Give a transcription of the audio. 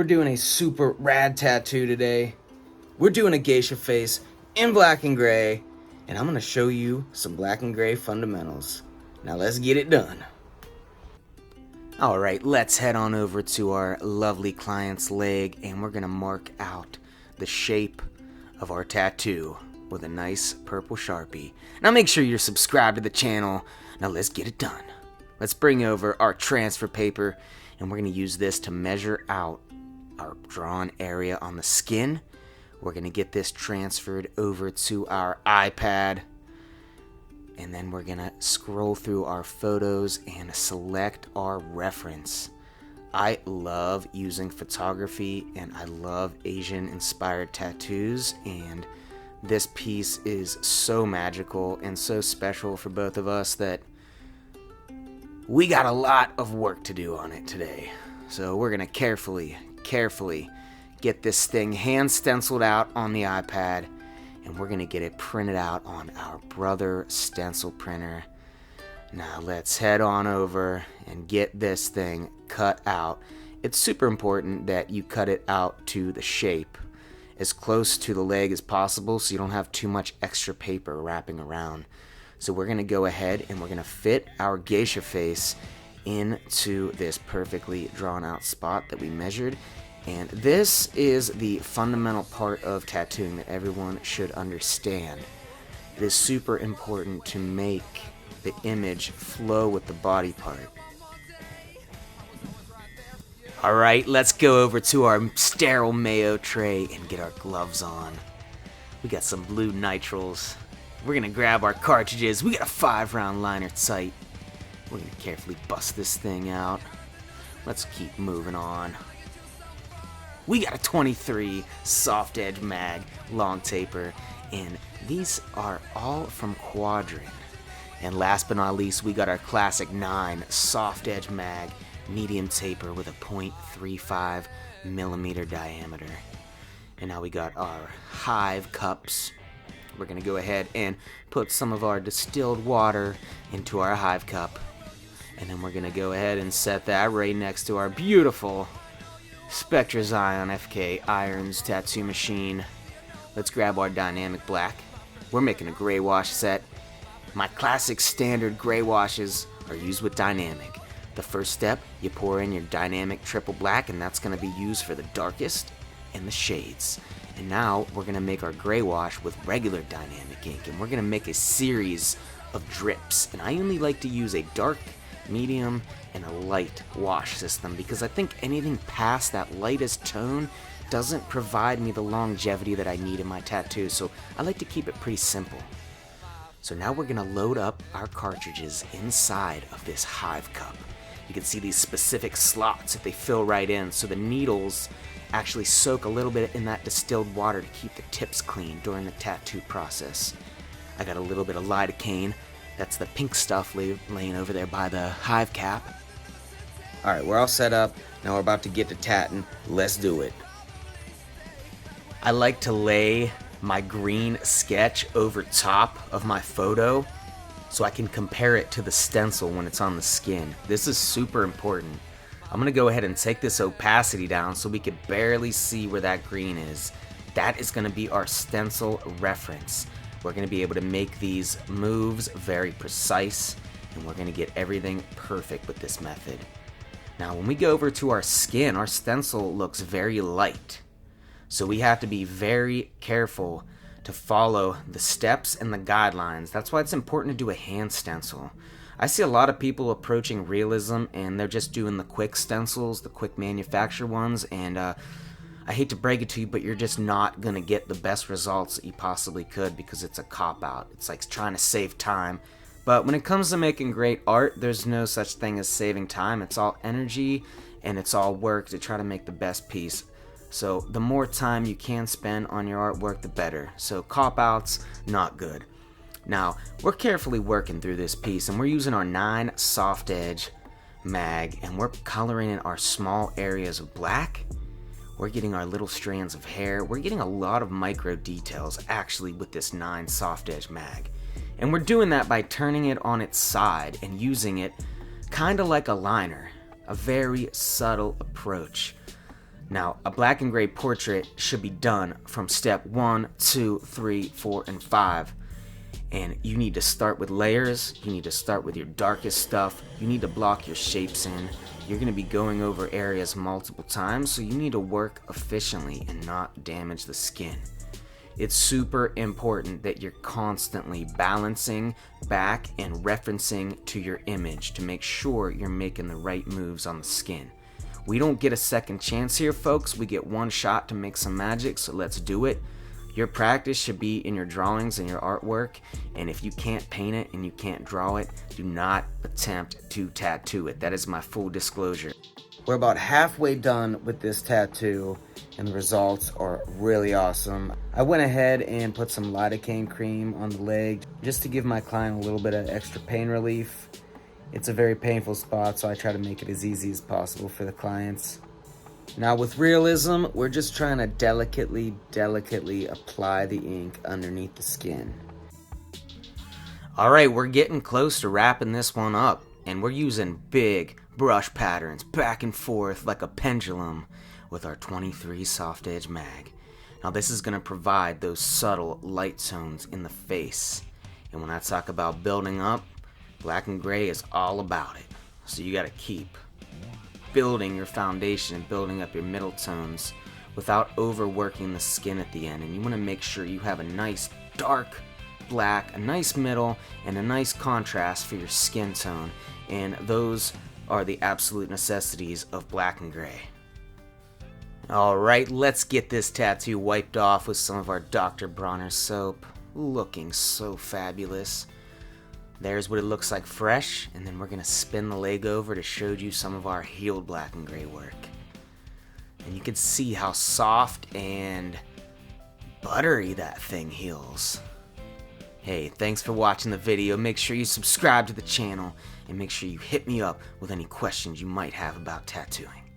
We're doing a super rad tattoo today. We're doing a geisha face in black and gray, and I'm gonna show you some black and gray fundamentals. Now let's get it done. Alright, let's head on over to our lovely client's leg, and we're gonna mark out the shape of our tattoo with a nice purple Sharpie. Now make sure you're subscribed to the channel. Now let's get it done. Let's bring over our transfer paper, and we're gonna use this to measure out our drawn area on the skin. We're gonna get this transferred over to our iPad, and then we're gonna scroll through our photos and select our reference. I love using photography, and I love Asian inspired tattoos, and this piece is so magical and so special for both of us that we got a lot of work to do on it today. So we're gonna carefully get this thing hand stenciled out on the iPad, and we're gonna get it printed out on our Brother stencil printer. Now let's head on over and get this thing cut out. It's super important that you cut it out to the shape, as close to the leg as possible, so you don't have too much extra paper wrapping around. So we're gonna go ahead and we're gonna fit our geisha face into this perfectly drawn out spot that we measured. And this is the fundamental part of tattooing that everyone should understand. It is super important to make the image flow with the body part. Alright, let's go over to our sterile mayo tray and get our gloves on. We got some blue nitrils. We're gonna grab our cartridges. We got a 5-round liner sight. We're gonna carefully bust this thing out. Let's keep moving on. We got a 23 soft edge mag long taper, and these are all from Quadrant. And last but not least, we got our classic 9 soft edge mag medium taper with a 0.35 millimeter diameter. And now we got our hive cups. We're gonna go ahead and put some of our distilled water into our hive cup, and then we're gonna go ahead and set that right next to our beautiful Spectra Zion FK Irons tattoo machine. Let's grab our dynamic black. We're making a gray wash set. My classic standard gray washes are used with dynamic. The first step, you pour in your dynamic triple black, and that's going to be used for the darkest and the shades. And now we're going to make our gray wash with regular dynamic ink, and we're going to make a series of drips. And I only like to use a dark, medium, and a light wash system, because I think anything past that lightest tone doesn't provide me the longevity that I need in my tattoo, so I like to keep it pretty simple. So now we're gonna load up our cartridges inside of this hive cup. You can see these specific slots that they fill right in, so the needles actually soak a little bit in that distilled water to keep the tips clean during the tattoo process. I got a little bit of lidocaine. That's the pink stuff laying over there by the hive cap. Alright, we're all set up. Now we're about to get to tatting. Let's do it. I like to lay my green sketch over top of my photo so I can compare it to the stencil when it's on the skin. This is super important. I'm going to go ahead and take this opacity down so we can barely see where that green is. That is going to be our stencil reference. We're going to be able to make these moves very precise, and we're going to get everything perfect with this method. Now when we go over to our skin, our stencil looks very light. So we have to be very careful to follow the steps and the guidelines. That's why it's important to do a hand stencil. I see a lot of people approaching realism, and they're just doing the quick stencils, the quick manufacture ones, and I hate to break it to you, but you're just not going to get the best results that you possibly could, because it's a cop-out. It's like trying to save time. But when it comes to making great art, there's no such thing as saving time. It's all energy, and it's all work to try to make the best piece. So the more time you can spend on your artwork, the better. So cop-outs, not good. Now, we're carefully working through this piece, and we're using our 9 soft edge mag, and we're coloring in our small areas of black. We're getting our little strands of hair. We're getting a lot of micro details actually with this 9 soft edge mag. And we're doing that by turning it on its side and using it kind of like a liner, a very subtle approach. Now, a black and gray portrait should be done from step 1, 2, 3, 4, and 5. And you need to start with layers, you need to start with your darkest stuff, you need to block your shapes in. You're going to be going over areas multiple times, so you need to work efficiently and not damage the skin. It's super important that you're constantly balancing back and referencing to your image to make sure you're making the right moves on the skin. We don't get a second chance here, folks. We get one shot to make some magic, so let's do it. Your practice should be in your drawings and your artwork, and if you can't paint it and you can't draw it, do not attempt to tattoo it. That is my full disclosure. We're about halfway done with this tattoo, and the results are really awesome. I went ahead and put some lidocaine cream on the leg just to give my client a little bit of extra pain relief. It's a very painful spot, so I try to make it as easy as possible for the clients. Now with realism, we're just trying to delicately apply the ink underneath the skin. Alright, we're getting close to wrapping this one up, and we're using big brush patterns back and forth like a pendulum with our 23 soft edge mag. Now this is going to provide those subtle light tones in the face. And when I talk about building up, black and gray is all about it. So you got to keep building your foundation and building up your middle tones without overworking the skin at the end. And you want to make sure you have a nice dark black, a nice middle, and a nice contrast for your skin tone. And those are the absolute necessities of black and gray. Alright, let's get this tattoo wiped off with some of our Dr. Bronner soap. Looking so fabulous. There's what it looks like fresh, and then we're going to spin the leg over to show you some of our healed black and gray work. And you can see how soft and buttery that thing heals. Hey, thanks for watching the video. Make sure you subscribe to the channel, and make sure you hit me up with any questions you might have about tattooing.